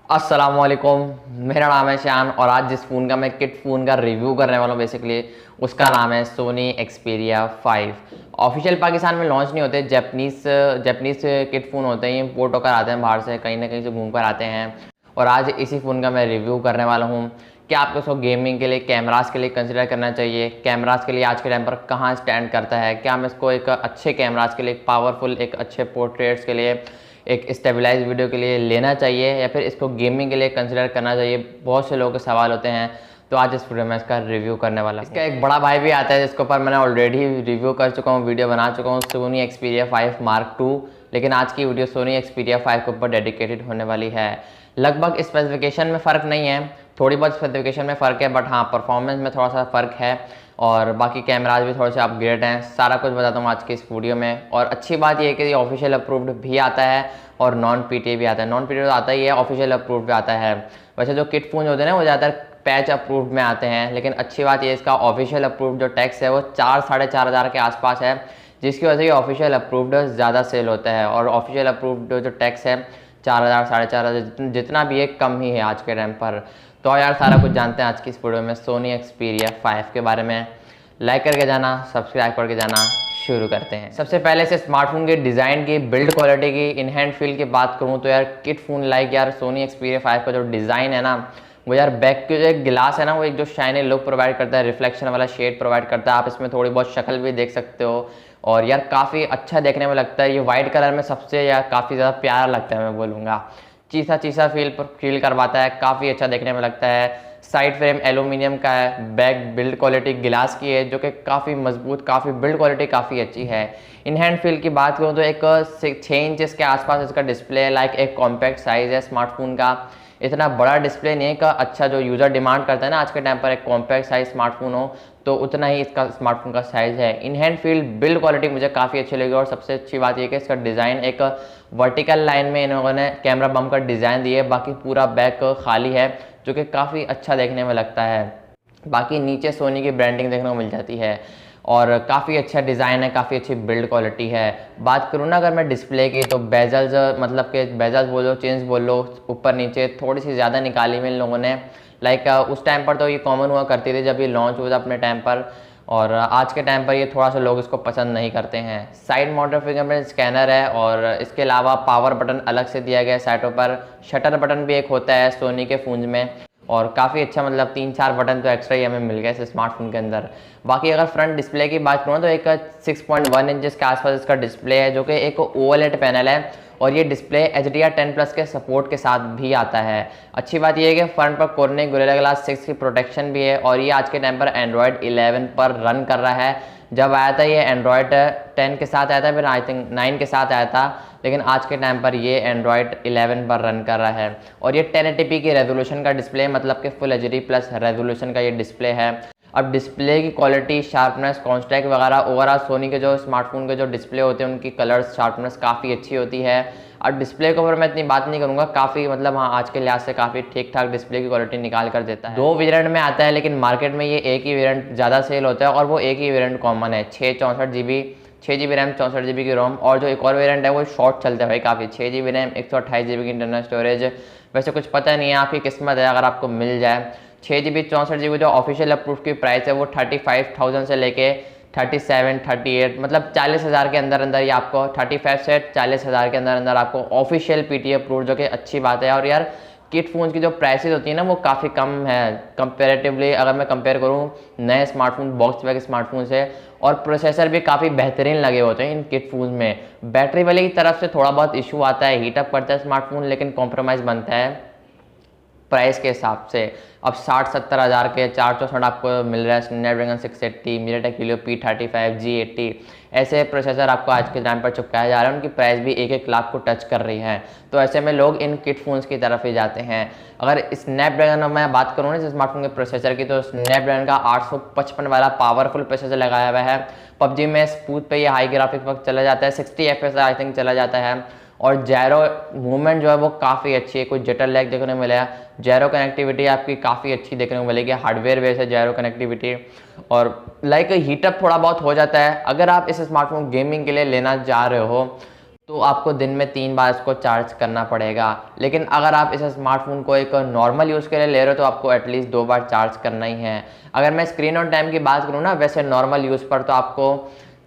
अस्सलामुअलैकुम। मेरा नाम है शान और आज जिस फ़ोन का मैं किट फ़ोन का रिव्यू करने वाला हूँ बेसिकली उसका नाम है सोनी एक्सपीरिया 5। ऑफिशियल पाकिस्तान में लॉन्च नहीं होते, जैपनीज़ किट फ़ोन होते हैं, इम्पोर्ट होकर आते हैं बाहर से, कहीं ना कहीं से घूम कर आते हैं। और आज इसी फ़ोन का मैं रिव्यू करने वाला हूँ कि आपको इसको गेमिंग के लिए, कैमरास के लिए कंसिडर करना चाहिए। कैमरास के लिए आज के टाइम पर कहाँ स्टैंड करता है, क्या हम इसको एक अच्छे कैमरास के लिए, एक पावरफुल, एक अच्छे पोर्ट्रेट्स के लिए, एक स्टेबलाइज वीडियो के लिए लेना चाहिए या फिर इसको गेमिंग के लिए कंसिडर करना चाहिए। बहुत से लोगों के सवाल होते हैं, तो आज इस वीडियो में इसका रिव्यू करने वाला हूं। इसका एक बड़ा भाई भी आता है जिसके ऊपर मैंने ऑलरेडी रिव्यू कर चुका हूँ, वीडियो बना चुका हूँ, सोनी एक्सपीरिया 5 मार्क 2। लेकिन आज की वीडियो सोनी एक्सपीरिया 5 के ऊपर डेडिकेटेड होने वाली है। लगभग स्पेसिफिकेशन में फ़र्क नहीं है, थोड़ी बहुत स्पेसिफिकेशन में फ़र्क है, बट हाँ परफॉर्मेंस में थोड़ा सा फ़र्क है और बाकी कैमराज भी थोड़े से अपग्रेड हैं। सारा कुछ बताता हूँ आज की इस वीडियो में। और अच्छी बात यह है कि ये ऑफिशियल अप्रूव्ड भी आता है और नॉन पीटीए भी आता है। नॉन पीटीए तो आता ही है, ऑफिशियल अप्रूव्ड भी आता है। वैसे जो किट फ़ोन होते हैं ना वो ज़्यादातर पैच अप्रूव्ड में आते हैं, लेकिन अच्छी बात ये इसका ऑफिशियल अप्रूव्ड जो टैक्स है वो 4-4.5 हज़ार के आसपास है, जिसकी वजह से ऑफिशियल अप्रूव्ड ज़्यादा सेल होता है। और ऑफिशियल अप्रूव्ड जो टैक्स है 4,000 4,500 जितना भी है कम ही है आज के टाइम पर। तो यार सारा कुछ जानते हैं आज की इस वीडियो में सोनी एक्सपीरिया 5 के बारे में। लाइक करके जाना, सब्सक्राइब करके जाना। शुरू करते हैं। सबसे पहले से स्मार्टफोन के डिज़ाइन की, बिल्ड क्वालिटी की, इन हैंड फील की बात करूं तो यार किट फ़ोन लाइक यार सोनी एक्सपीरिया 5 का जो डिज़ाइन है ना वो यार बैक के जो एक गिलास है ना वो एक जो शाइनी लुक प्रोवाइड करता है, रिफ्लेक्शन वाला शेड प्रोवाइड करता है। आप इसमें थोड़ी बहुत शक्ल भी देख सकते हो और यार काफ़ी अच्छा देखने में लगता है। ये वाइट कलर में सबसे यार काफ़ी ज़्यादा प्यारा लगता है, मैं बोलूँगा चीसा चीसा फील करवाता है, काफ़ी अच्छा देखने में लगता है। साइड फ्रेम एल्यूमिनियम का है, बैक बिल्ड क्वालिटी गिलास की है जो कि काफ़ी मजबूत, काफ़ी बिल्ड क्वालिटी काफ़ी अच्छी है। इन हैंड फील की बात करूँ तो एक 6 इंच के आसपास इसका डिस्प्ले है, लाइक एक कॉम्पैक्ट साइज़ है स्मार्टफोन का। इतना बड़ा डिस्प्ले नहीं है, का अच्छा जो यूज़र डिमांड करता है ना आज के टाइम पर एक कॉम्पैक्ट साइज स्मार्टफोन हो, तो उतना ही इसका स्मार्टफोन का साइज़ है। In hand feel build quality मुझे काफ़ी अच्छी लगी और सबसे अच्छी बात यह कि इसका डिज़ाइन एक वर्टिकल लाइन में इन्होंने कैमरा बम का डिज़ाइन दिया है, बाकी पूरा बैक खाली है जो कि काफ़ी अच्छा देखने में लगता है। बाकी नीचे सोनी की ब्रांडिंग देखने को मिल जाती है और काफ़ी अच्छा डिज़ाइन है, काफ़ी अच्छी बिल्ड क्वालिटी है। बात करूँ ना अगर मैं डिस्प्ले की तो बेजल्स, मतलब कि बेजल्स बोलो, चेंज बोलो, ऊपर नीचे थोड़ी सी ज़्यादा निकाली में इन लोगों ने। लाइक उस टाइम पर तो ये कॉमन हुआ करती थी जब ये लॉन्च हुआ था अपने टाइम पर, और आज के टाइम पर ये थोड़ा सा लोग इसको पसंद नहीं करते हैं। साइड माउंटेड फिंगरप्रिंट स्कैनर है और इसके अलावा पावर बटन अलग से दिया गया है साइडों पर। शटर बटन भी एक होता है सोनी के फ़ोन में और काफ़ी अच्छा, मतलब 3-4 बटन तो एक्स्ट्रा ही हमें मिल गए इस स्मार्टफोन के अंदर। बाकी अगर फ्रंट डिस्प्ले की बात करूँ तो एक 6.1 इंचज़ के आसपास इसका डिस्प्ले है जो कि एक OLED पैनल है और ये डिस्प्ले HDR10+ के सपोर्ट के साथ भी आता है। अच्छी बात यह है कि फ्रंट पर कोर्निंग गोरिल्ला ग्लास 6 की प्रोटेक्शन भी है और ये आज के टाइम पर एंड्रॉयड 11 पर रन कर रहा है। जब आया था ये एंड्रॉयड 10 के साथ आया था, फिर आई थिंक 9 के साथ आया था, लेकिन आज के टाइम पर ये एंड्रॉयड 11 पर रन कर रहा है। और ये 1080p की रेजोल्यूशन का डिस्प्ले, मतलब कि फुल HD+ रेजोल्यूशन का ये डिस्प्ले है। अब डिस्प्ले की क्वालिटी, शार्पनेस, कॉन्स्ट्रैक्ट वगैरह ओवरऑल सोनी के जो स्मार्टफोन के जो डिस्प्ले होते हैं उनकी कलर्स, शार्पनेस काफ़ी अच्छी होती है। अब डिस्प्ले के ऊपर मैं इतनी बात नहीं करूँगा, काफ़ी मतलब हाँ आज के लिहाज से काफ़ी ठीक ठाक डिस्प्ले की क्वालिटी निकाल कर देता है। 2 वेरिएंट में आता है लेकिन मार्केट में ये एक ही वेरिएंट ज़्यादा सेल होता है और वो एक ही वेरिएंट कॉमन है। 6 GB रैम, 64 GB की रोम, और जो एक और वेरिएंट है वो शॉर्ट चलता है भाई काफ़ी, 6 GB रैम, 128 GB की इंटरनल स्टोरेज। वैसे कुछ पता नहीं है, आपकी किस्मत है अगर आपको मिल जाए। 6 GB 64 GB जो ऑफिशियल अप्रूव की प्राइस है वो 35,000 से लेके 37, 38, मतलब 40,000 के अंदर अंदर ये आपको, 35 से 40,000 के अंदर अंदर आपको ऑफिशियल पीटीए अप्रूव, जो कि अच्छी बात है। और यार किट फ़ोन्स की जो प्राइसेस होती है ना वो काफ़ी कम है कंपेरेटिवली, अगर मैं कंपेयर करूँ नए स्मार्टफोन, बॉक्स बैक स्मार्टफोन से। और प्रोसेसर भी काफ़ी बेहतरीन लगे होते हैं इन किट फ़ोन्स में। बैटरी वाले की तरफ से थोड़ा बहुत इशू आता है, हीटअप करता है स्मार्टफोन, लेकिन कॉम्प्रोमाइज़ बनता है प्राइस के हिसाब से। अब 60-70 हज़ार के 464 आपको मिल रहा है Snapdragon 680, MediaTek Helio P35, G80, ऐसे प्रोसेसर आपको आज के टाइम पर चिपकाए जा रहे हैं। उनकी प्राइस भी 1-1 लाख को टच कर रही है, तो ऐसे में लोग इन किट फ़ोन्स की तरफ ही जाते हैं। अगर स्नैपड्रैगन में बात करूँ ना स्मार्टफोन के प्रोसेसर की, तो स्नैपड्रैगन का 855 वाला पावरफुल प्रोसेसर लगाया हुआ है। पबजी में स्मूथ पे ये हाई ग्राफिक्स वक्त चला जाता है, 60 FPS आई थिंक चला जाता है। और जैरो मूवमेंट जो है वो काफ़ी अच्छी है, कोई जटर लैग देखने को मिला है। जैरो कनेक्टिविटी आपकी काफ़ी अच्छी देखने को मिलेगी, हार्डवेयर बेस है जैरो कनेक्टिविटी। और लाइक हीटअप थोड़ा बहुत हो जाता है। अगर आप इस स्मार्टफोन गेमिंग के लिए लेना चाह रहे हो तो आपको दिन में 3 बार इसको चार्ज करना पड़ेगा। लेकिन अगर आप इस स्मार्टफोन को एक नॉर्मल यूज़ के लिए ले रहे हो तो आपको एटलीस्ट 2 बार चार्ज करना ही है। अगर मैं स्क्रीन ऑन टाइम की बात करूँ ना, वैसे नॉर्मल यूज़ पर तो आपको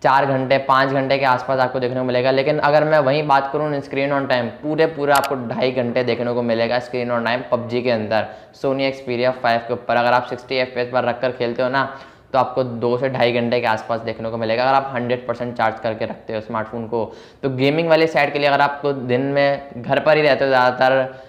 4 घंटे 5 घंटे के आसपास आपको देखने को मिलेगा। लेकिन अगर मैं वहीं बात करूँ स्क्रीन ऑन टाइम, पूरा आपको 2.5 घंटे देखने को मिलेगा स्क्रीन ऑन टाइम पबजी के अंदर सोनी Xperia 5 के ऊपर। अगर आप 60 FPS पर रख कर खेलते हो ना, तो आपको 2 से 2.5 घंटे के आसपास देखने को मिलेगा अगर आप 100% चार्ज करके रखते हो स्मार्टफोन को। तो गेमिंग वाली साइड के लिए अगर आपको दिन में घर पर ही रहते हो, ज़्यादातर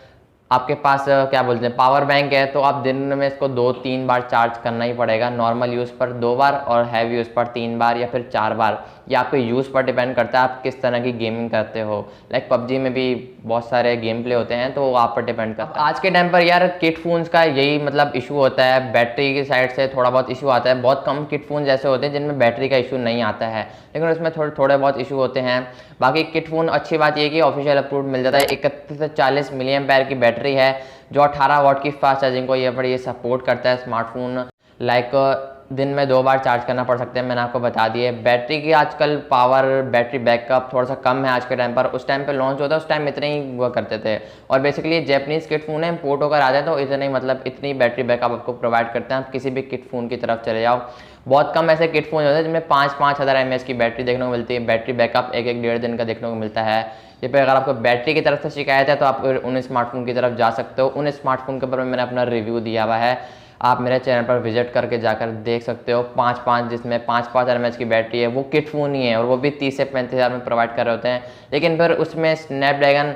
आपके पास क्या बोलते हैं पावर बैंक है, तो आप दिन में इसको 2-3 बार चार्ज करना ही पड़ेगा। नॉर्मल यूज़ पर 2 बार और हैवी यूज़ पर 3 बार या फिर 4 बार। ये आपके यूज़ पर डिपेंड करता है आप किस तरह की गेमिंग करते हो। लाइक पबजी में भी बहुत सारे गेम प्ले होते हैं, तो वो आप पर डिपेंड करता है। आज के टाइम पर यार किट फोन्स का यही मतलब इशू होता है, बैटरी की साइड से थोड़ा बहुत इशू आता है। बहुत कम किट फोन ऐसे होते हैं जिनमें बैटरी का इशू नहीं आता है, लेकिन उसमें थोड़े बहुत इशू होते हैं। बाकी किट फोन अच्छी बात ये है कि ऑफिशियल अप्रूव्ड मिल जाता है। 31 से 40 मिली एम्पेयर की बैटरी है, जो 18 वाट की फास्ट चार्जिंग को ये सपोर्ट करता है स्मार्टफोन। लाइक दिन में 2 बार चार्ज करना पड़ सकते हैं, मैंने आपको बता दिए। बैटरी की आजकल पावर, बैटरी बैकअप थोड़ा सा कम है आज के टाइम पर। उस टाइम पे लॉन्च होता है उस टाइम इतने ही हुआ करते थे। और बेसिकली जैपनीज किट फोन है, इम्पोर्ट होकर आते हैं, तो इतने मतलब इतनी बैटरी बैकअप आपको प्रोवाइड करते हैं। आप किसी भी किट फोन की तरफ चले जाओ, बहुत कम ऐसे किट फोन होते हैं जिनमें 5-5 हज़ार mAh की बैटरी देखने को मिलती है। बैटरी बैकअप 1-1 डेढ़ दिन का देखने को मिलता है। ये पे अगर आपको बैटरी की तरफ से शिकायत है तो आप उन स्मार्टफोन की तरफ जा सकते हो। उन स्मार्टफोन के ऊपर मैंने अपना रिव्यू दिया हुआ है, आप मेरे चैनल पर विजिट करके जाकर देख सकते हो। 5-5 जिसमें 5-5 mAh की बैटरी है, वो किट फ़ोन ही है और वो भी 30 से 35 हज़ार में प्रोवाइड कर रहे होते हैं। लेकिन फिर उसमें स्नैपड्रैगन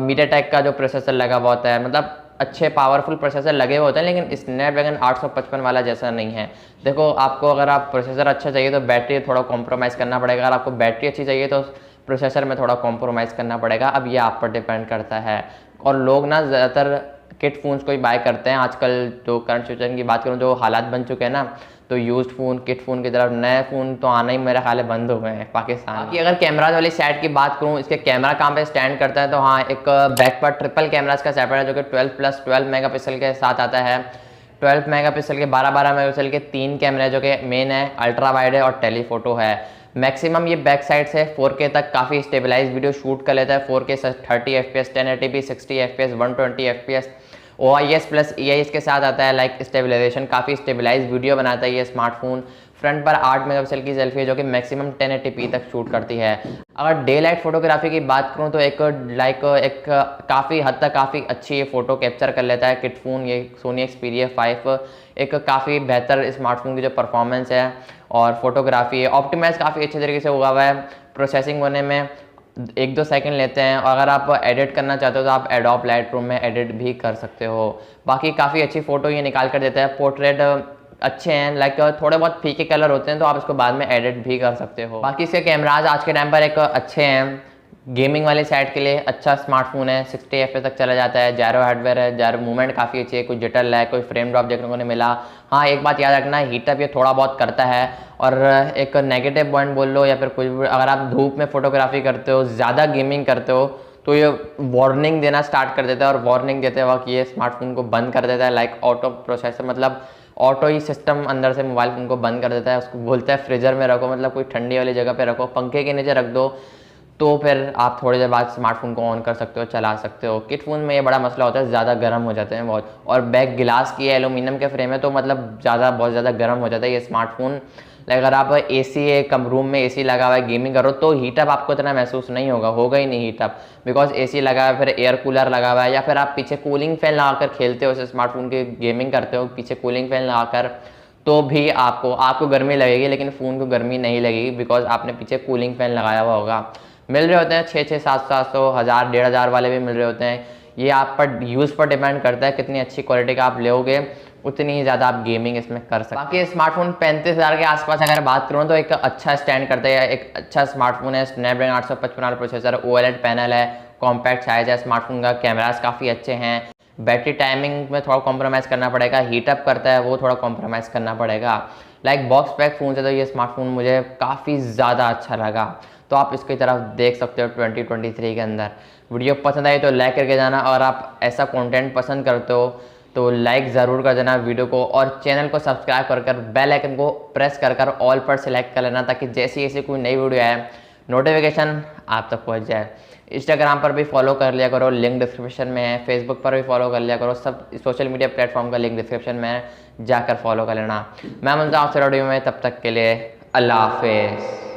मीडियाटेक का जो प्रोसेसर लगा हुआ होता है, मतलब अच्छे पावरफुल प्रोसेसर लगे हुए होते हैं, लेकिन स्नैपड्रैगन 855 वाला जैसा नहीं है। देखो, आपको अगर आप प्रोसेसर अच्छा चाहिए तो बैटरी थोड़ा कॉम्प्रोमाइज़ करना पड़ेगा, अगर आपको बैटरी अच्छी चाहिए तो प्रोसेसर में थोड़ा कॉम्प्रोमाइज़ करना पड़ेगा। अब ये आप पर डिपेंड करता है। और लोग ना ज़्यादातर किट फ़ोन्स को ही बाय करते हैं आजकल। तो करंट सिचुएशन की बात करूँ, जो हालात बन चुके हैं ना, तो यूज्ड फ़ोन, किट फ़ोन की तरफ नए फ़ोन तो आना ही मेरा ख्याल है बंद हो गए हैं पाकिस्तान की। अगर कैमराज वाली साइड की बात करूँ, इसके कैमरा कहाँ पे स्टैंड करता है, तो हाँ, एक बैक पर ट्रिपल कैमराज का सेटअप है जो कि 12+12 मेगापिक्सल के साथ आता है। 12 मेगापिक्सल के 12 मेगापिक्सल के 3 कैमरे जो कि मेन है, अल्ट्रा वाइड है और टेलीफोटो है। मैक्सिमम ये बैक साइड से 4K तक काफ़ी स्टेबलाइज वीडियो शूट कर लेता है। 4K 30 FPS, 1080p 60 FPS, 120 FPS। OIS plus EIS के साथ आता है। लाइक स्टेबलाइजेशन, काफ़ी स्टेबलाइज वीडियो बनाता है ये स्मार्टफोन। फ्रंट पर 8 मेगापिक्सल की सेल्फी है जो कि मैक्सिमम 1080p तक शूट करती है। अगर डे लाइट फोटोग्राफी की बात करूं तो एक काफ़ी हद तक काफ़ी अच्छी फ़ोटो कैप्चर कर लेता है किट फ़ोन। ये सोनी Xperia 5 एक काफ़ी बेहतर स्मार्टफोन की जो परफॉर्मेंस है और फोटोग्राफी है, ऑप्टिमाइज़ काफ़ी अच्छे तरीके से हुआ है। प्रोसेसिंग होने में 1-2 सेकंड लेते हैं, और अगर आप एडिट करना चाहते हो तो आप एडोब लाइटरूम में एडिट भी कर सकते हो। बाकी काफ़ी अच्छी फ़ोटो ये निकाल कर देता है। पोर्ट्रेट अच्छे हैं, लाइक थोड़े बहुत फीके कलर होते हैं तो आप इसको बाद में एडिट भी कर सकते हो। बाकी इसके कैमराज आज के टाइम पर एक अच्छे हैं। गेमिंग वाले साइड के लिए अच्छा स्मार्टफोन है, 60 FPS तक चला जाता है। जैरो हार्डवेयर है, जैरो मूवमेंट काफ़ी अच्छी है, कोई जिटर है, कोई फ्रेम ड्रॉप देखने को नहीं मिला। हाँ, एक बात याद रखना, हीटअप ये थोड़ा बहुत करता है। और एक नेगेटिव पॉइंट बोल लो या फिर कुछ भी, अगर आप धूप में फोटोग्राफी करते हो, ज़्यादा गेमिंग करते हो, तो ये वार्निंग देना स्टार्ट कर देता है। और वार्निंग देते वक्त ये स्मार्टफोन को बंद कर देता है। लाइक ऑटो प्रोसेसर, मतलब ऑटो ही सिस्टम अंदर से मोबाइल फ़ोन को बंद कर देता है। उसको बोलता है फ्रीजर में रखो, मतलब कोई ठंडी वाली जगह पे रखो, पंखे के नीचे रख दो, तो फिर आप थोड़ी देर बाद स्मार्टफोन को ऑन कर सकते हो, चला सकते हो। किट फ़ोन में ये बड़ा मसला होता है, ज़्यादा गर्म हो जाते हैं बहुत। और बैक गिलास की एलुमिनियम के फ्रेम है, तो मतलब बहुत ज़्यादा गर्म हो जाता है ये स्मार्टफोन। अगर आप AC कम रूम में AC लगा हुआ है, गेमिंग करो, तो हीटअप आपको इतना महसूस नहीं होगा ही नहीं हीटअप, बिकॉज AC लगा है, फिर एयर कूलर लगा हुआ है, या फिर आप पीछे कूलिंग फैन लगाकर खेलते हो, स्मार्टफोन के गेमिंग करते हो पीछे कूलिंग फैन लगाकर, तो भी आपको गर्मी लगेगी, लेकिन फ़ोन को गर्मी नहीं लगेगी, बिकॉज आपने पीछे कूलिंग फैन लगाया हुआ होगा। मिल रहे होते हैं 600, 700, 1000, 1500 वाले भी मिल रहे होते हैं। ये आप पर यूज़ पर डिपेंड करता है, कितनी अच्छी क्वालिटी का आप लोगे उतनी ही ज़्यादा आप गेमिंग इसमें कर सकते हैं। बाकी स्मार्टफोन 35,000 के आसपास अगर बात करूँ तो एक अच्छा स्टैंड करता है, एक अच्छा स्मार्टफोन है। स्नैपड्रैगन 855 वाला प्रोसेसर, OLED पैनल है, कॉम्पैक्ट साइज है स्मार्टफोन का, कैमरास काफ़ी अच्छे हैं। बैटरी टाइमिंग में थोड़ा कॉम्प्रोमाइज़ करना पड़ेगा, हीटअप करता है वो थोड़ा कॉम्प्रोमाइज़ करना पड़ेगा। लाइक बॉक्स पैक फ़ोन से तो ये स्मार्टफोन मुझे काफ़ी ज़्यादा अच्छा लगा, तो आप इसकी तरफ देख सकते हो 2023 के अंदर। वीडियो पसंद आई तो लाइक करके जाना, और आप ऐसा कंटेंट पसंद करते हो तो लाइक ज़रूर कर देना वीडियो को, और चैनल को सब्सक्राइब कर बेल आइकन को प्रेस कर ऑल पर सिलेक्ट कर लेना, ताकि जैसी कोई नई वीडियो आए नोटिफिकेशन आप तक पहुंच जाए। इंस्टाग्राम पर भी फॉलो कर लिया करो, लिंक डिस्क्रिप्शन में है। फेसबुक पर भी फॉलो कर लिया करो, सब सोशल मीडिया प्लेटफॉर्म का लिंक डिस्क्रिप्शन में है, जाकर फॉलो कर लेना। मैं मिलता हूँ आपसे वीडियो में, तब तक के लिए अल्लाह हाफिज़।